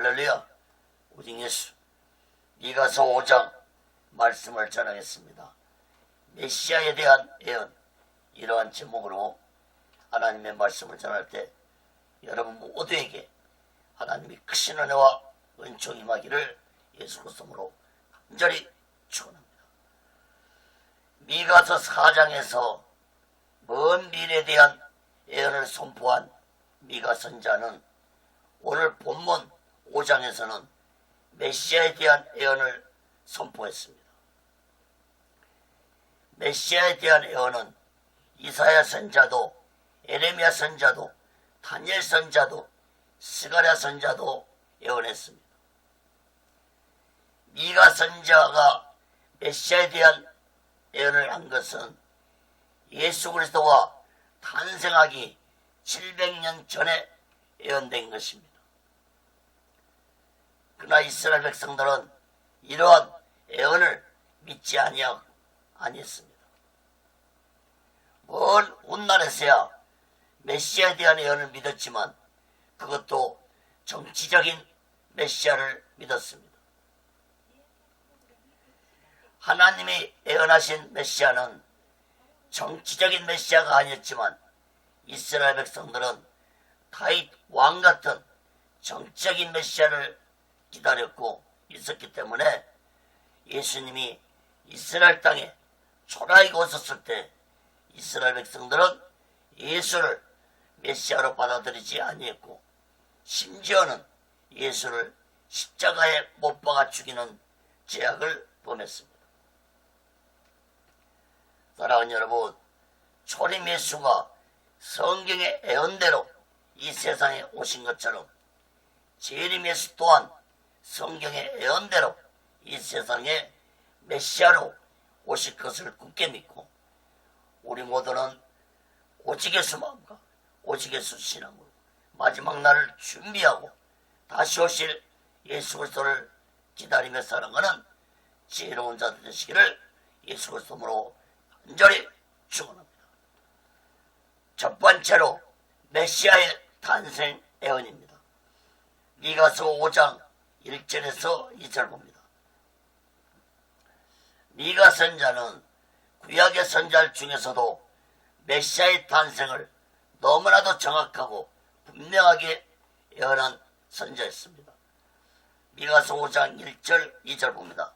할렐루야. 오직 예수. 미가서 5장 말씀을 전하겠습니다. 메시아에 대한 예언. 이러한 제목으로 하나님의 말씀을 전할 때 여러분 모두에게 하나님이 크신 은혜와 은총이 임하기를 예수 그리스도로 간절히 축원합니다. 미가서 4장에서 먼 미래에 대한 예언을 선포한 미가 선자는 오늘 본문 5장에서는 메시아에 대한 예언을 선포했습니다. 메시아에 대한 예언은 이사야 선자도 에레미야 선자도 다니엘 선자도 스가랴 선자도 예언했습니다. 미가 선자가 메시아에 대한 예언을 한 것은 예수 그리스도가 탄생하기 700년 전에 예언된 것입니다. 그러나 이스라엘 백성들은 이러한 예언을 믿지 아니했습니다. 먼 훗날에서야 메시아에 대한 예언을 믿었지만 그것도 정치적인 메시아를 믿었습니다. 하나님이 예언하신 메시아는 정치적인 메시아가 아니었지만 이스라엘 백성들은 다윗 왕 같은 정치적인 메시아를 기다렸고 있었기 때문에 예수님이 이스라엘 땅에 초라하게 오셨을 때 이스라엘 백성들은 예수를 메시아로 받아들이지 아니했고 심지어는 예수를 십자가에 못 박아 죽이는 죄악을 범했습니다. 사랑하는 여러분, 초림 예수가 성경의 예언대로 이 세상에 오신 것처럼 재림 예수 또한 성경의 예언대로 이 세상에 메시아로 오실 것을 굳게 믿고 우리 모두는 오직 예수 마음과 오직 예수 신앙으로 마지막 날을 준비하고 다시 오실 예수 그리스도를 기다리며 살아가는 지혜로운 자들 되시기를 예수 그리스도로 간절히 축원합니다. 첫 번째로 메시아의 탄생 예언입니다. 미가서 5장 1절에서 2절 봅니다. 미가 선자는 구약의 선자 중에서도 메시아의 탄생을 너무나도 정확하고 분명하게 예언한 선자였습니다. 미가서 5장 1절 2절 봅니다.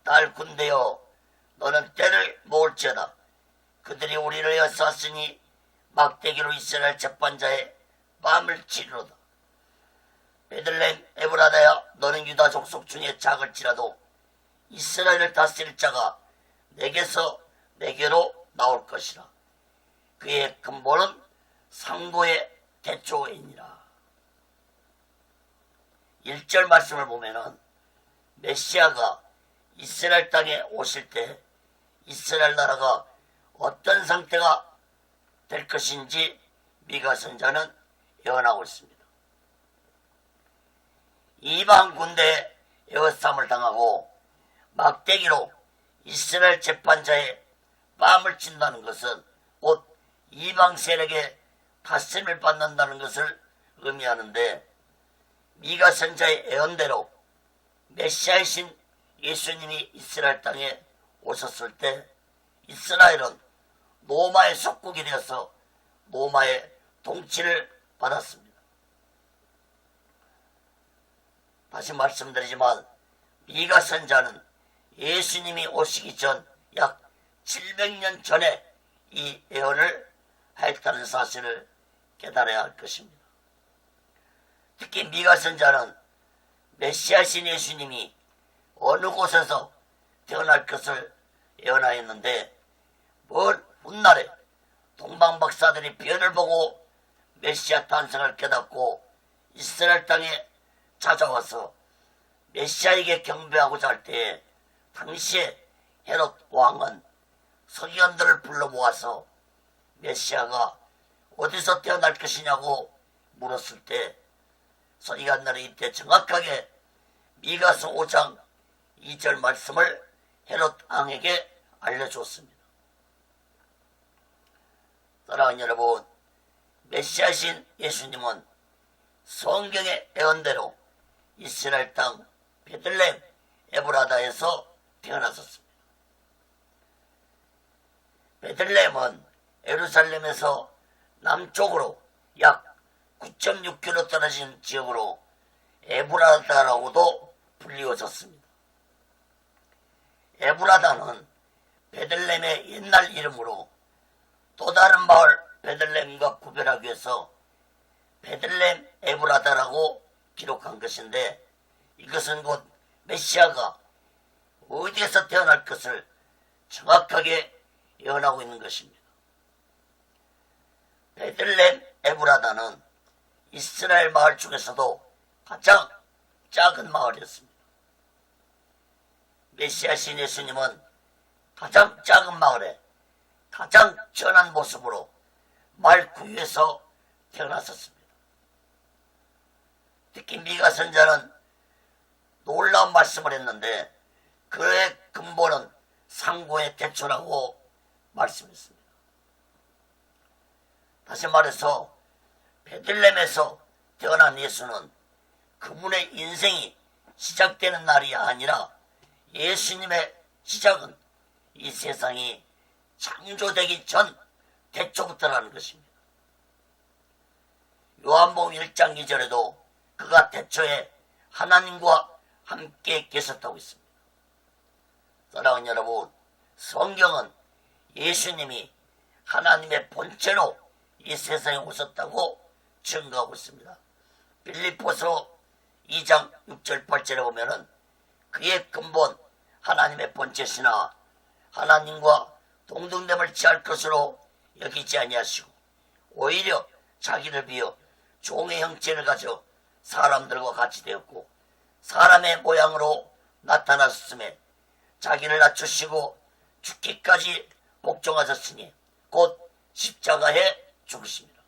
딸 군대여 너는 때를 모을지어다. 그들이 우리를 여쌌으니 막대기로 이스라엘 재판자의 뺨을 치리로다. 베들레헴 에브라다야 너는 유다 족속 중에 작을지라도 이스라엘을 다스릴 자가 내게로 나올 것이라. 그의 근본은 상고의 대초이니라. 1절 말씀을 보면은 메시아가 이스라엘 땅에 오실 때 이스라엘 나라가 어떤 상태가 될 것인지 미가 선자는 예언하고 있습니다. 이방 군대에 에워싸움을 당하고 막대기로 이스라엘 재판자의 뺨을 친다는 것은 곧 이방 세력의 다스림을 받는다는 것을 의미하는데 미가 선자의 예언대로 메시아이신 예수님이 이스라엘 땅에 오셨을 때 이스라엘은 로마의 속국이 되어서 로마의 통치를 받았습니다. 다시 말씀드리지만 미가 선자는 예수님이 오시기 전 약 700년 전에 이 예언을 했다는 사실을 깨달아야 할 것입니다. 특히 미가 선자는 메시아신 예수님이 어느 곳에서 태어날 것을 예언하였는데 먼 훗날에 동방박사들이 별을 보고 메시아 탄생을 깨닫고 이스라엘 땅에 찾아와서 메시아에게 경배하고자 할 때에 당시에 헤롯 왕은 서기관들을 불러 모아서 메시아가 어디서 태어날 것이냐고 물었을 때 서기관들은 이때 정확하게 미가서 5장 2절 말씀을 헤롯 왕에게 알려주었습니다. 사랑하는 여러분, 메시아신 예수님은 성경의 예언대로 이스라엘 땅 베들레헴 에브라다에서 태어났었습니다. 베들레헴은 예루살렘에서 남쪽으로 약 9.6km 떨어진 지역으로 에브라다라고도 불리워졌습니다. 에브라다는 베들레헴의 옛날 이름으로 또 다른 마을 베들레헴과 구별하기 위해서 베들레헴 에브라다라고 기록한 것인데, 이것은 곧 메시아가 어디에서 태어날 것을 정확하게 예언하고 있는 것입니다. 베들레헴 에브라다는 이스라엘 마을 중에서도 가장 작은 마을이었습니다. 메시아신 예수님은 가장 작은 마을에 가장 전한 모습으로 말 구유에서 태어났었습니다. 특히 미가 선자는 놀라운 말씀을 했는데, 그의 근본은 상고의 대초라고 말씀했습니다. 다시 말해서 베들레헴에서 태어난 예수는 그분의 인생이 시작되는 날이 아니라 예수님의 시작은 이 세상이 창조되기 전 대초부터라는 것입니다. 요한복음 1장 2절에도 그가 대초에 하나님과 함께 계셨다고 있습니다. 사랑하는 여러분, 성경은 예수님이 하나님의 본체로 이 세상에 오셨다고 증거하고 있습니다. 빌립보서 2장 6절 8절에 보면은 그의 근본 하나님의 본체시나 하나님과 동등됨을 취할 것으로 여기지 아니하시고 오히려 자기를 비어 종의 형체를 가져 사람들과 같이 되었고 사람의 모양으로 나타나셨음에 자기를 낮추시고 죽기까지 복종하셨으니 곧 십자가에 죽으십니다.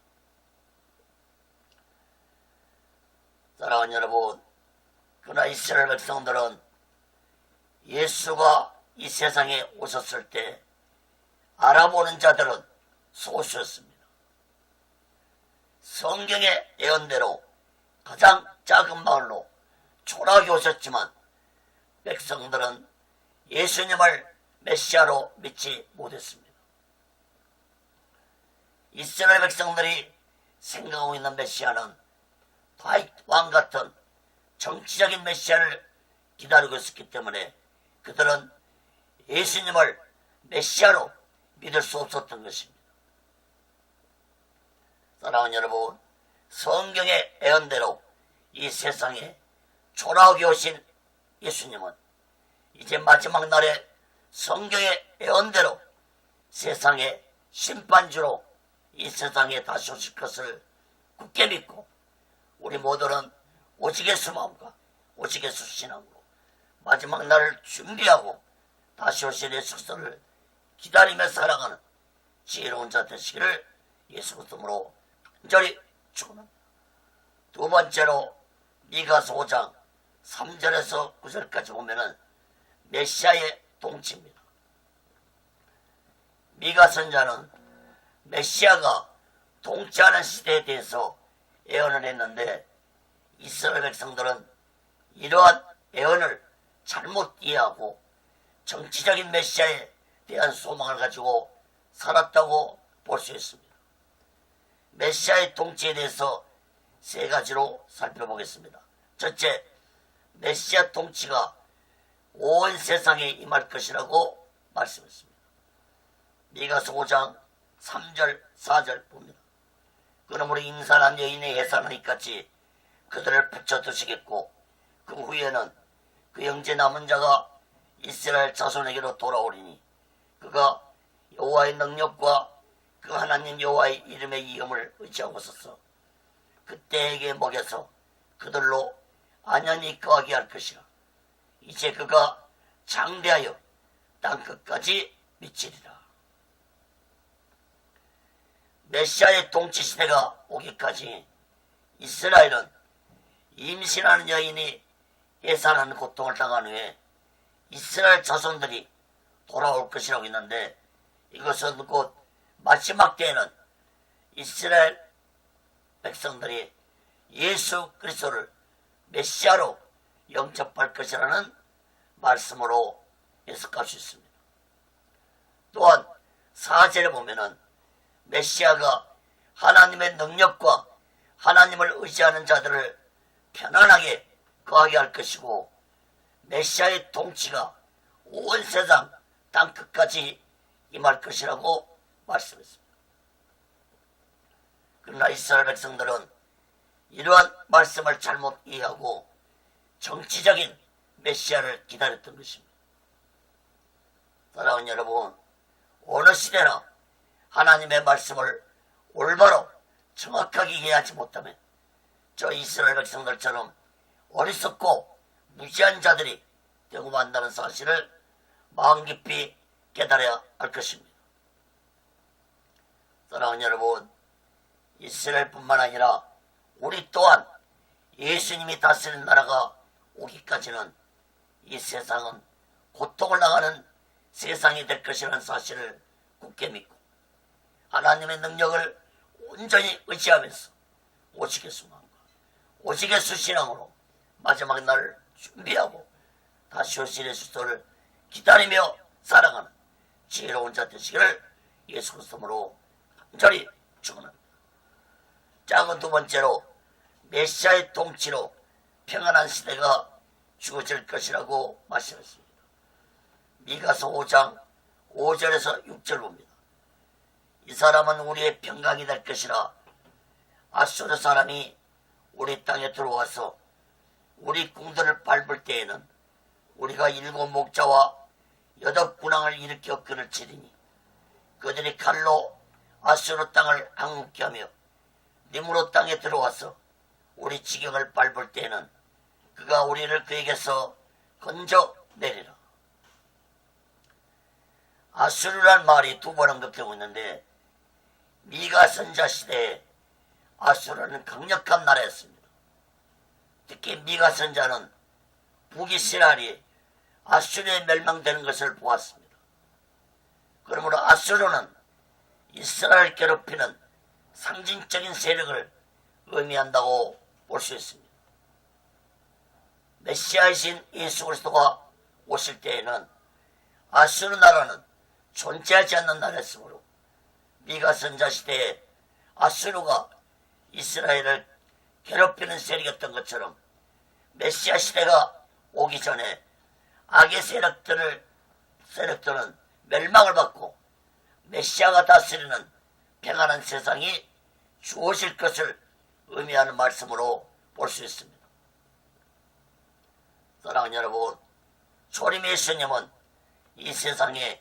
사랑하는 여러분, 그러나 이스라엘 백성들은 예수가 이 세상에 오셨을 때 알아보는 자들은 소수였습니다. 성경의 예언대로 가장 작은 마을로 초라하게 오셨지만 백성들은 예수님을 메시아로 믿지 못했습니다. 이스라엘 백성들이 생각하고 있는 메시아는 다윗 왕 같은 정치적인 메시아를 기다리고 있었기 때문에 그들은 예수님을 메시아로 믿을 수 없었던 것입니다. 사랑하는 여러분, 성경의 예언대로 이 세상에 초라하게 오신 예수님은 이제 마지막 날에 성경의 예언대로 세상의 심판주로 이 세상에 다시 오실 것을 굳게 믿고 우리 모두는 오직 예수 마음과 오직 예수 신앙으로 마지막 날을 준비하고 다시 오실 예수 그리스도를 기다리며 살아가는 지혜로운 자 되시기를 예수 그리스도로 간절히 축원합니다. 두 번째로 미가서 5장 3절에서 9절까지 보면은 메시아의 동치입니다. 미가 선자는 메시아가 동치하는 시대에 대해서 예언을 했는데 이스라엘 백성들은 이러한 예언을 잘못 이해하고 정치적인 메시아에 대한 소망을 가지고 살았다고 볼 수 있습니다. 메시아의 통치에 대해서 세 가지로 살펴보겠습니다. 첫째, 메시아 통치가 온 세상에 임할 것이라고 말씀했습니다. 미가서 5장 3절 4절 봅니다. 그러므로 임산한 여인의 해산을 이같이 그들을 붙여두시겠고 그 후에는 그 형제 남은 자가 이스라엘 자손에게로 돌아오리니 그가 여호와의 능력과 그 하나님 여호와의 이름의 이음을 의지하고 있었어. 그때에게 먹여서 그들로 안연히 거하게 할 것이라. 이제 그가 장대하여 땅끝까지 미치리라. 메시아의 통치 시대가 오기까지 이스라엘은 임신하는 여인이 해산하는 고통을 당한 후에 이스라엘 자손들이 돌아올 것이라고 했는데 이것은 곧 마지막 때에는 이스라엘 백성들이 예수 그리스도를 메시아로 영접할 것이라는 말씀으로 해석할 수 있습니다. 또한 4절에 보면은 메시아가 하나님의 능력과 하나님을 의지하는 자들을 편안하게 거하게 할 것이고 메시아의 통치가 온 세상 땅끝까지 임할 것이라고 말씀했습니다. 그러나 이스라엘 백성들은 이러한 말씀을 잘못 이해하고 정치적인 메시아를 기다렸던 것입니다. 사랑하는 여러분, 어느 시대나 하나님의 말씀을 올바로 정확하게 이해하지 못하면 저 이스라엘 백성들처럼 어리석고 무지한 자들이 되고 만다는 사실을 마음 깊이 깨달아야 할 것입니다. 사랑하는 여러분, 이스라엘뿐만 아니라 우리 또한 예수님이 다스리는 나라가 오기까지는 이 세상은 고통을 당하는 세상이 될 것이라는 사실을 굳게 믿고 하나님의 능력을 온전히 의지하면서 오직의 소망과 오직의 수신앙으로 마지막 날을 준비하고 다시 오실 예수를 기다리며 살아가는 지혜로운 자 되시기를 예수 그리스도로 간절히 축원합니다. 작은 두 번째로 메시아의 통치로 평안한 시대가 주어질 것이라고 말씀했습니다. 미가서 5장 5절에서 6절 봅니다. 이 사람은 우리의 평강이 될 것이라. 아수르 사람이 우리 땅에 들어와서 우리 궁들을 밟을 때에는 우리가 7 목자와 8 군왕을 일으켜 그를 치리니 그들이 칼로 아수르 땅을 항목케 하며 니므로 땅에 들어와서 우리 지경을 밟을 때에는 그가 우리를 그에게서 건져내리라. 아수르란 말이 2번 언급되고 있는데 미가 선자 시대에 아수르는 강력한 나라였습니다. 특히 미가 선자는 북이스라엘이 아수르에 멸망되는 것을 보았습니다. 그러므로 아수르는 이스라엘 괴롭히는 상징적인 세력을 의미한다고 볼 수 있습니다. 메시아이신 예수 그리스도가 오실 때에는 아수르 나라는 존재하지 않는 나라였으므로 미가 선자 시대에 아수르가 이스라엘을 괴롭히는 세력이었던 것처럼 메시아 시대가 오기 전에 악의 세력들은 멸망을 받고 메시아가 다스리는 평안한 세상이 주어질 것을 의미하는 말씀으로 볼 수 있습니다. 사랑하는 여러분, 초림 예수님은 이 세상에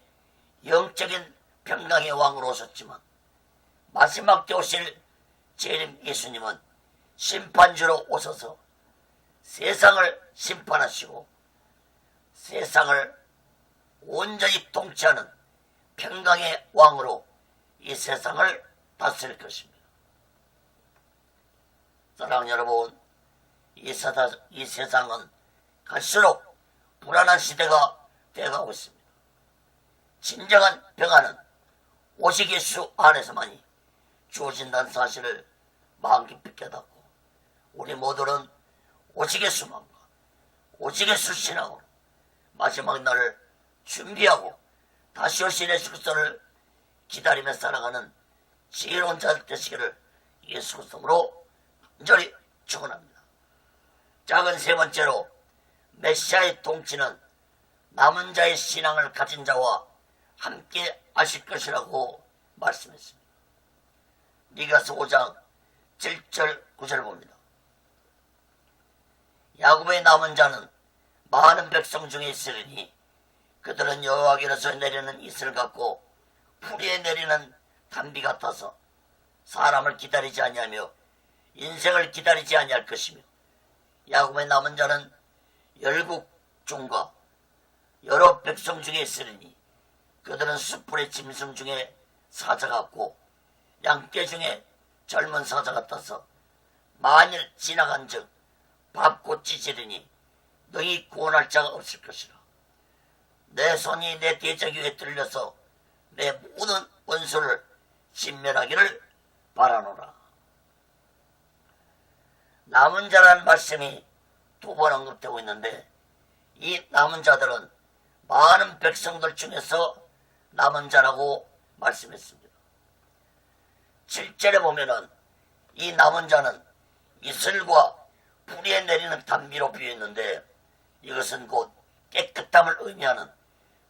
영적인 평강의 왕으로 오셨지만 마지막 때 오실 재림 예수님은 심판주로 오셔서 세상을 심판하시고 세상을 온전히 통치하는 평강의 왕으로 이 세상을 다스릴 것입니다. 사랑하는 여러분, 이 세상은 갈수록 불안한 시대가 되어가고 있습니다. 진정한 평안은 오직 예수 안에서만이 주어진다는 사실을 마음 깊이 깨닫고 우리 모두는 오직 예수만과 오직 예수 신앙으로 마지막 날을 준비하고 다시 오실 예수 그리스도를 기다리며 살아가는 지혜로운 자 되시기를 예수 그리스도로 간절히 축원합니다. 작은 세 번째로 메시아의 통치는 남은 자의 신앙을 가진 자와 함께 하실 것이라고 말씀했습니다. 미가서 5장 7절 9절 봅니다. 야곱의 남은 자는 많은 백성 중에 있으리니 그들은 여호와께로서 내리는 이슬 같고 풀이에 내리는 단비 같아서 사람을 기다리지 아니하며 인생을 기다리지 아니할 것이며 야곱의 남은 자는 열국 중과 여러 백성 중에 있으리니 그들은 숯불의 짐승 중에 사자 같고 양떼 중에 젊은 사자 같아서 만일 지나간 즉 밟고 찢으리니 너희 구원할 자가 없을 것이라. 내 손이 내 대적 위에 들려서 내 모든 원수를 진멸하기를 바라노라. 남은 자라는 말씀이 두 번 언급되고 있는데, 이 남은 자들은 많은 백성들 중에서 남은 자라고 말씀했습니다. 7절에 보면은 이 남은 자는 이슬과 불에 내리는 단비로 비유했는데, 이것은 곧 깨끗함을 의미하는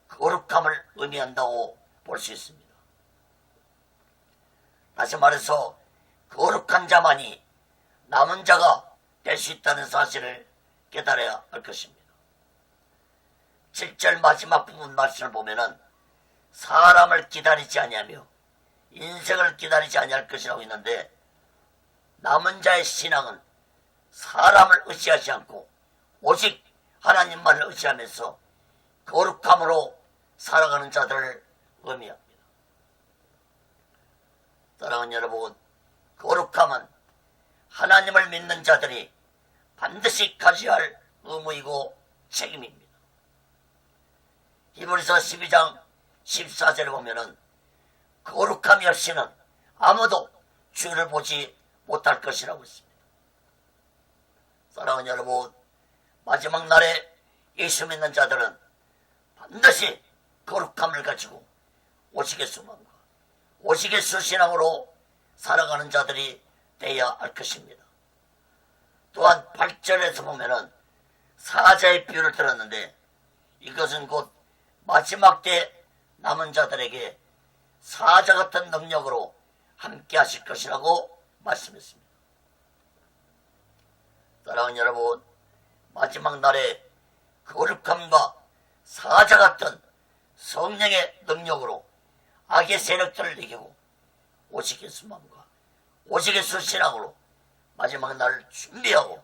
거룩함을 의미한다고 볼 수 있습니다. 다시 말해서 거룩한 자만이 남은 자가 될 수 있다는 사실을 깨달아야 할 것입니다. 7절 마지막 부분 말씀을 보면은 사람을 기다리지 아니하며 인생을 기다리지 아니할 것이라고 했는데, 남은 자의 신앙은 사람을 의지하지 않고 오직 하나님만을 의지하면서 거룩함으로 살아가는 자들을 의미합니다. 사랑하는 여러분, 거룩함은 하나님을 믿는 자들이 반드시 가져야 할 의무이고 책임입니다. 히브리서 12장 14절에 보면은 거룩함이 없이는 아무도 주를 보지 못할 것이라고 했습니다. 사랑하는 여러분, 마지막 날에 예수 믿는 자들은 반드시 거룩함을 가지고 오직의 수만과 오직의 수신앙으로 살아가는 자들이 되어야 할 것입니다. 또한 8절에서 보면은 사자의 비유를 들었는데, 이것은 곧 마지막 때 남은 자들에게 사자 같은 능력으로 함께 하실 것이라고 말씀했습니다. 사랑하는 여러분, 마지막 날에 거룩함과 사자 같은 성령의 능력으로 악의 세력들을 이기고 오직의 수만과 오직의 수신앙으로 마지막 날을 준비하고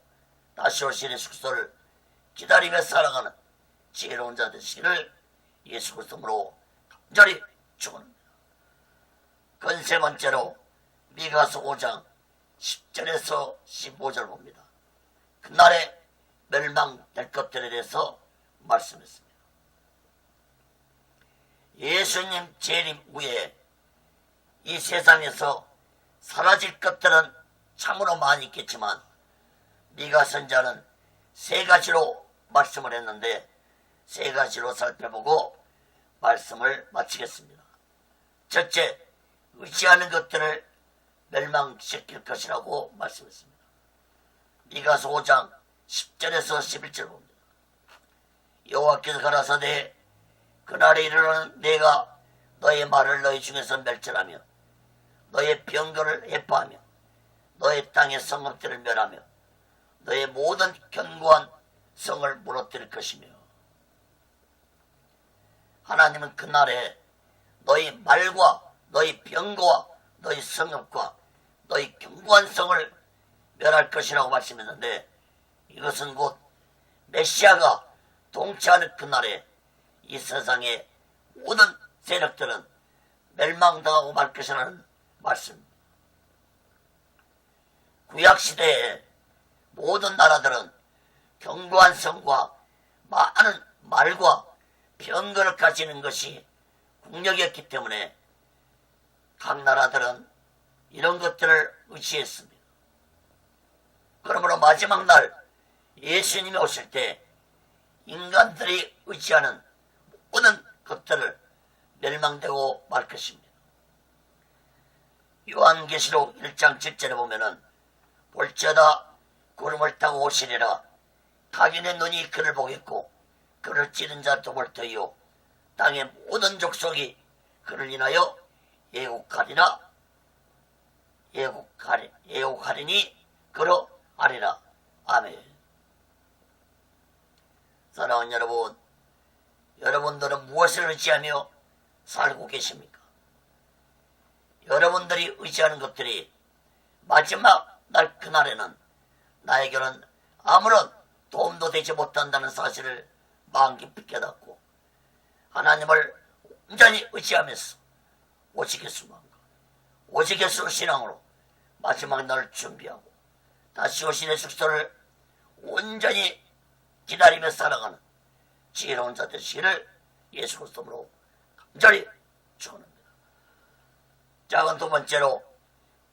다시 오실 예수 그리스도를 기다리며 살아가는 지혜로운 자 되시기를 예수 그리스도로 간절히 축원합니다. 세 번째로 미가서 5장 10절에서 15절 봅니다. 그날에 멸망될 것들에 대해서 말씀했습니다. 예수님 재림 후에 이 세상에서 사라질 것들은 참으로 많이 있겠지만, 미가 선자는 세 가지로 말씀을 했는데, 세 가지로 살펴보고 말씀을 마치겠습니다. 첫째, 의지하는 것들을 멸망시킬 것이라고 말씀했습니다. 미가서 5장 10절에서 11절 봅니다. 여호와께서 가라사대 그날에 이르러는 내가 너의 말을 너희 중에서 멸절하며 너의 병거를 해파하며 너의 땅의 성읍들을 멸하며 너의 모든 견고한 성을 무너뜨릴 것이며, 하나님은 그날에 너희 말과 너희 병거와 너희 성읍과 너희 견고한 성을 멸할 것이라고 말씀했는데, 이것은 곧 메시아가 동치하는 그날에 이 세상의 모든 세력들은 멸망당하고 말 것이라는 말씀. 구약시대에 모든 나라들은 견고한 성과 많은 말과 병거를 가지는 것이 국력이었기 때문에 각 나라들은 이런 것들을 의지했습니다. 그러므로 마지막 날 예수님이 오실 때 인간들이 의지하는 모든 것들을 멸망되고 말 것입니다. 요한계시록 1장 7절에 보면은 볼지어다 구름을 타고 오시리라. 각인의 눈이 그를 보겠고 그를 찌른 자도 볼 터이요 땅의 모든 족속이 그를 인하여 예곡하리니 그러하리라. 아멘. 사랑하는 여러분, 여러분들은 무엇을 의지하며 살고 계십니까? 여러분들이 의지하는 것들이 마지막 날 그날에는 나에게는 아무런 도움도 되지 못한다는 사실을 마음 깊이 깨닫고 하나님을 온전히 의지하면서 오직의 수만과 오직의 수신앙으로 마지막 날을 준비하고 다시 오신 예수 그리스도를 온전히 기다리며 살아가는 지혜로운 자 되시기를 예수 그리스도로 간절히 축원합니다. 작은 두 번째로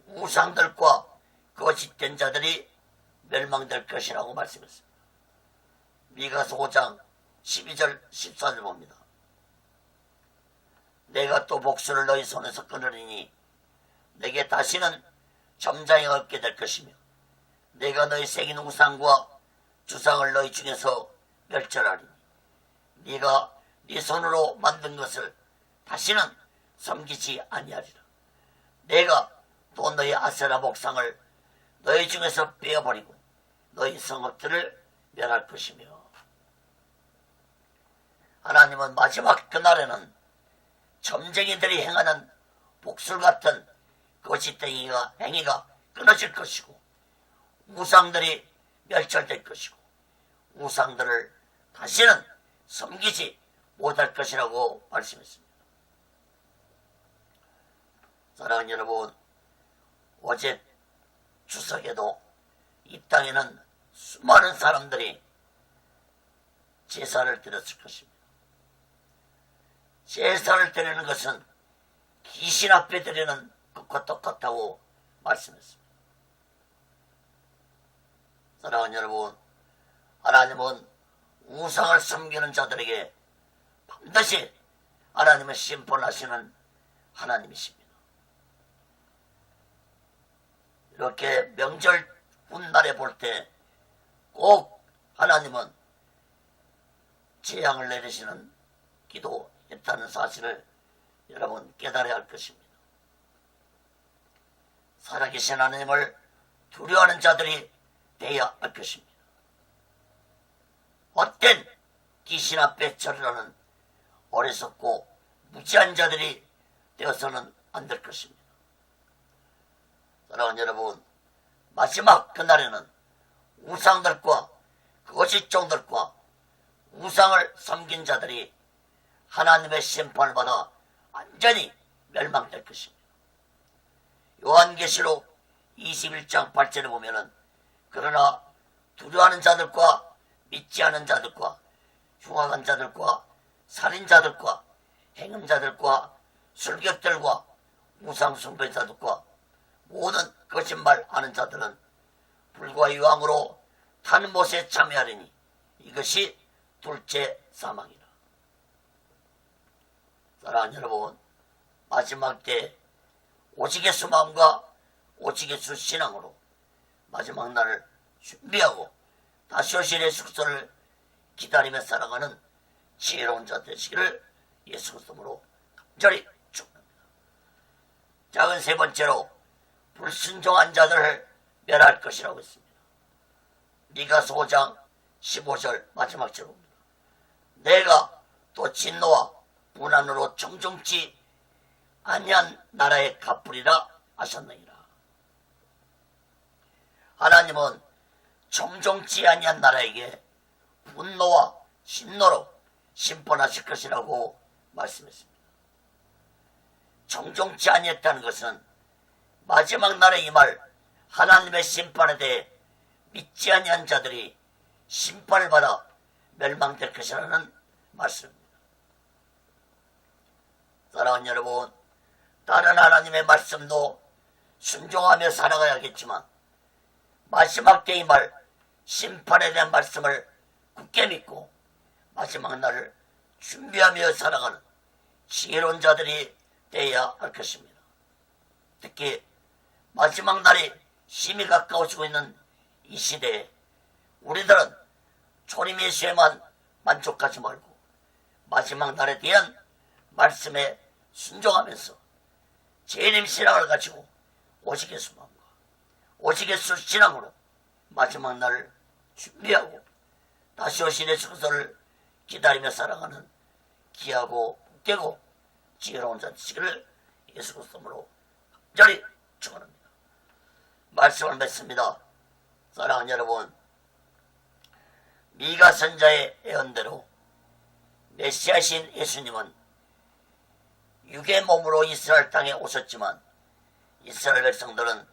우상들과 거짓된 자들이 멸망될 것이라고 말씀했습니다. 미가서 5장 12절 14절 봅니다. 내가 또 복수를 너희 손에서 끊으리니 내게 다시는 점장이 없게 될 것이며 내가 너희 새긴 우상과 주상을 너희 중에서 멸절하리니 네가 네 손으로 만든 것을 다시는 섬기지 아니하리라. 내가 또 너희 아세라 목상을 너희 중에서 빼어버리고 너희 성읍들을 멸할 것이며. 하나님은 마지막 그날에는 점쟁이들이 행하는 복술 같은 거짓된 행위가 끊어질 것이고 우상들이 멸절될 것이고 우상들을 다시는 섬기지 못할 것이라고 말씀했습니다. 사랑하는 여러분, 어제 추석에도 이 땅에는 수많은 사람들이 제사를 드렸을 것입니다. 제사를 드리는 것은 귀신 앞에 드리는 것과 똑같다고 말씀했습니다. 사랑하는 여러분, 하나님은 우상을 섬기는 자들에게 반드시 하나님은 심판하시는 하나님이십니다. 이렇게 명절 훗날에 볼 때 꼭 하나님은 재앙을 내리시는 기도했다는 사실을 여러분 깨달아야 할 것입니다. 살아계신 하나님을 두려워하는 자들이 되어야 할 것입니다. 헛된 귀신 앞에 절하는 어리석고 무지한 자들이 되어서는 안 될 것입니다. 사랑하는 여러분, 마지막 그날에는 우상들과 거짓종들과 우상을 섬긴 자들이 하나님의 심판을 받아 완전히 멸망될 것입니다. 요한계시록 21장 8절에 보면은 그러나 두려워하는 자들과 믿지 않은 자들과 흉악한 자들과 살인자들과 행음자들과 술객들과 우상숭배자들과 모든 거짓말하는 자들은 불과 유황으로 탄 못에 참여하리니 이것이 둘째 사망이라. 사랑하는 여러분, 마지막 때 오직 예수 마음과 오직 예수 신앙으로 마지막 날을 준비하고 다시 오실 예수 그리스도를 기다리며 살아가는 지혜로운 자 되시기를 예수 그리스도로 간절히 축원합니다. 작은 세 번째로 불순종한 자들을 멸할 것이라고 했습니다. 미가서 5장 15절 마지막 절입니다. 내가 또 진노와 분한으로 정정치 아니한 나라에 갚으리라 하셨느니라. 하나님은 정정치 아니한 나라에게 분노와 진노로 심판하실 것이라고 말씀했습니다. 정정치 아니했다는 것은 마지막 날에 임할 하나님의 심판에 대해 믿지 아니한 자들이 심판을 받아 멸망될 것이라는 말씀입니다. 사랑하는 여러분, 다른 하나님의 말씀도 순종하며 살아가야겠지만 마지막 때의 말 심판에 대한 말씀을 굳게 믿고 마지막 날을 준비하며 살아가는 지혜로운 자들이 되어야 할 것입니다. 특히 마지막 날이 심히 가까워지고 있는 이 시대에 우리들은 초림 예수에만 만족하지 말고 마지막 날에 대한 말씀에 순종하면서 재림 신앙을 가지고 오직 예수 마음과 오직 예수 신앙으로 마지막 날을 준비하고 다시 오신 예수 그리스도를 기다리며 살아가는 귀하고 복되고 지혜로운 자 되시기를 예수 그리스도로 간절히 축원합니다. 말씀을 맺습니다. 사랑하는 여러분, 미가 선자의 예언대로 메시아신 예수님은 육의 몸으로 이스라엘 땅에 오셨지만 이스라엘 백성들은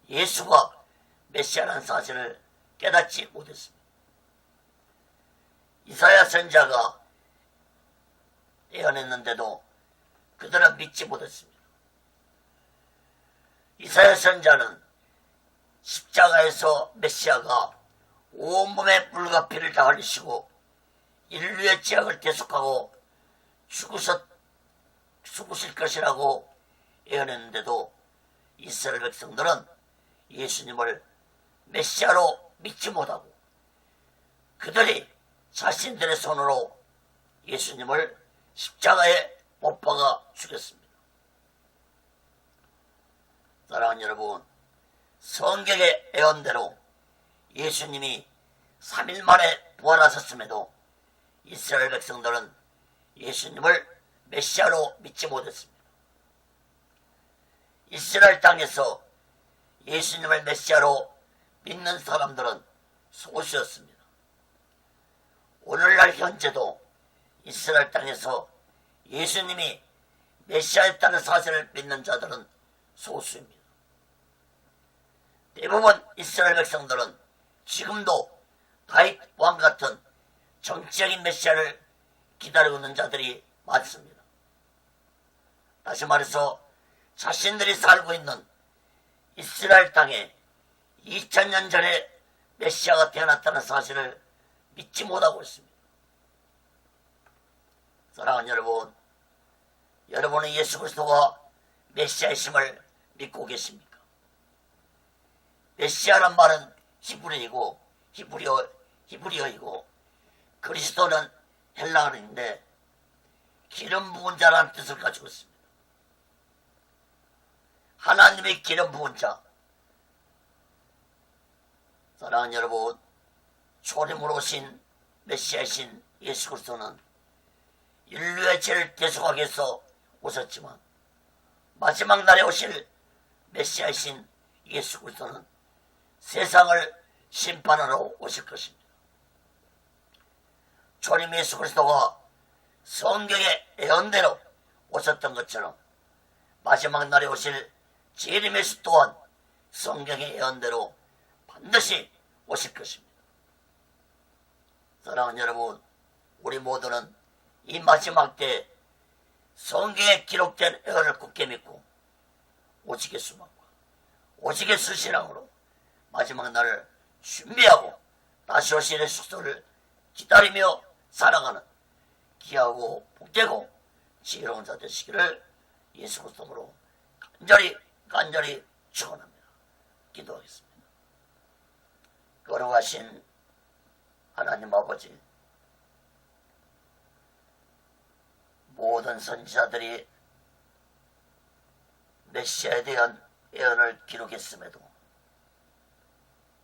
예수가 메시아라는 사실을 깨닫지 못했습니다. 이사야 선자가 예언했는데도 그들은 믿지 못했습니다. 이사야 선자는 십자가에서 메시아가 온몸에 물과 피를 다 흘리시고 인류의 죄악을 대속하고 죽으실 것이라고 예언했는데도 이스라엘 백성들은 예수님을 메시아로 믿지 못하고 그들이 자신들의 손으로 예수님을 십자가에 못 박아 죽였습니다. 사랑하는 여러분, 성경의 예언대로 예수님이 3일 만에 부활하셨음에도 이스라엘 백성들은 예수님을 메시아로 믿지 못했습니다. 이스라엘 땅에서 예수님을 메시아로 믿는 사람들은 소수였습니다. 오늘날 현재도 이스라엘 땅에서 예수님이 메시아였다는 사실을 믿는 자들은 소수입니다. 대부분 이스라엘 백성들은 지금도 다윗 왕 같은 정치적인 메시아를 기다리고 있는 자들이 많습니다. 다시 말해서 자신들이 살고 있는 이스라엘 땅에 2000년 전에 메시아가 태어났다는 사실을 믿지 못하고 있습니다. 사랑하는 여러분, 여러분은 예수 그리스도가 메시아이심을 믿고 계십니까? 메시아란 말은 히브리어이고 그리스도는 헬라어인데 기름 부은 자라는 뜻을 가지고 있습니다. 하나님의 기름 부은 자. 사랑하는 여러분, 초림으로 오신 메시아이신 예수 그리스도는 인류의 죄를 대속하기 위해서 오셨지만 마지막 날에 오실 메시아이신 예수 그리스도는 세상을 심판하러 오실 것입니다. 초림 예수 그리스도가 성경의 예언대로 오셨던 것처럼 마지막 날에 오실 재림 예수 또한 성경의 예언대로 반드시 오실 것입니다. 사랑하는 여러분, 우리 모두는 이 마지막 때 성경에 기록된 예언을 굳게 믿고 오직의 수망과 오직의 수신앙으로 마지막 날을 준비하고 다시 오실 예수 그리스도를 기다리며 살아가는 귀하고 복되고 지혜로운 자 되시기를 예수 그리스도로 간절히 축원합니다. 기도하겠습니다. 거룩하신 하나님 아버지, 모든 선지자들이 메시아에 대한 예언을 기록했음에도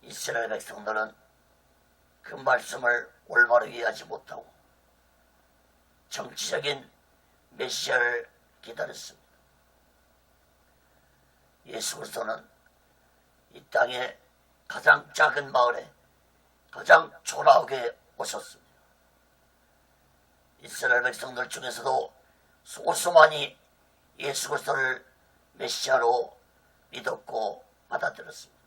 이스라엘 백성들은 그 말씀을 올바로 이해하지 못하고 정치적인 메시아를 기다렸습니다. 예수 그리스도는 이 땅에 가장 작은 마을에 가장 초라하게 오셨습니다. 이스라엘 백성들 중에서도 소수만이 예수 그리스도를 메시아로 믿었고 받아들였습니다.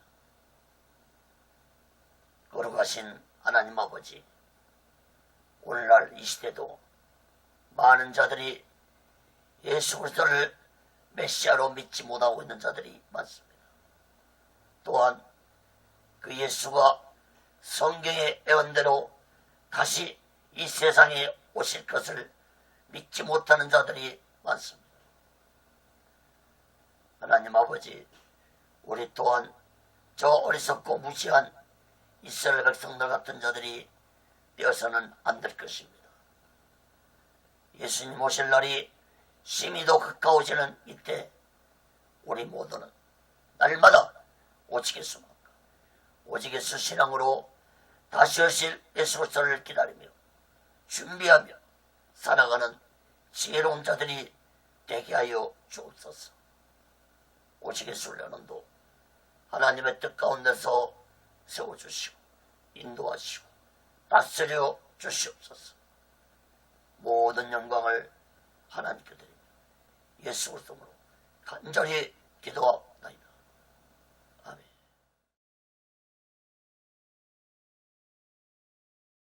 거룩하신 하나님 아버지, 오늘날 이 시대도 많은 자들이 예수 그리스도를 메시아로 믿지 못하고 있는 자들이 많습니다. 또한 그 예수가 성경의 예언대로 다시 이 세상에 오실 것을 믿지 못하는 자들이 많습니다. 하나님 아버지, 우리 또한 저 어리석고 무지한 이스라엘 백성들 같은 자들이 되어서는 안 될 것입니다. 예수님 오실 날이 심히도 가까워지는 이때 우리 모두는 날마다 오직의 수망과 오직의 수신앙으로 다시 오실 예수 그리스도를 기다리며 준비하며 살아가는 지혜로운 자들이 되게 하여 주옵소서. 오직의 순례는도 하나님의 뜻 가운데서 세워주시고 인도하시고 다스려 주시옵소서. 모든 영광을 하나님께 드리며 예수 그리스도로 간절히 기도하옵소서.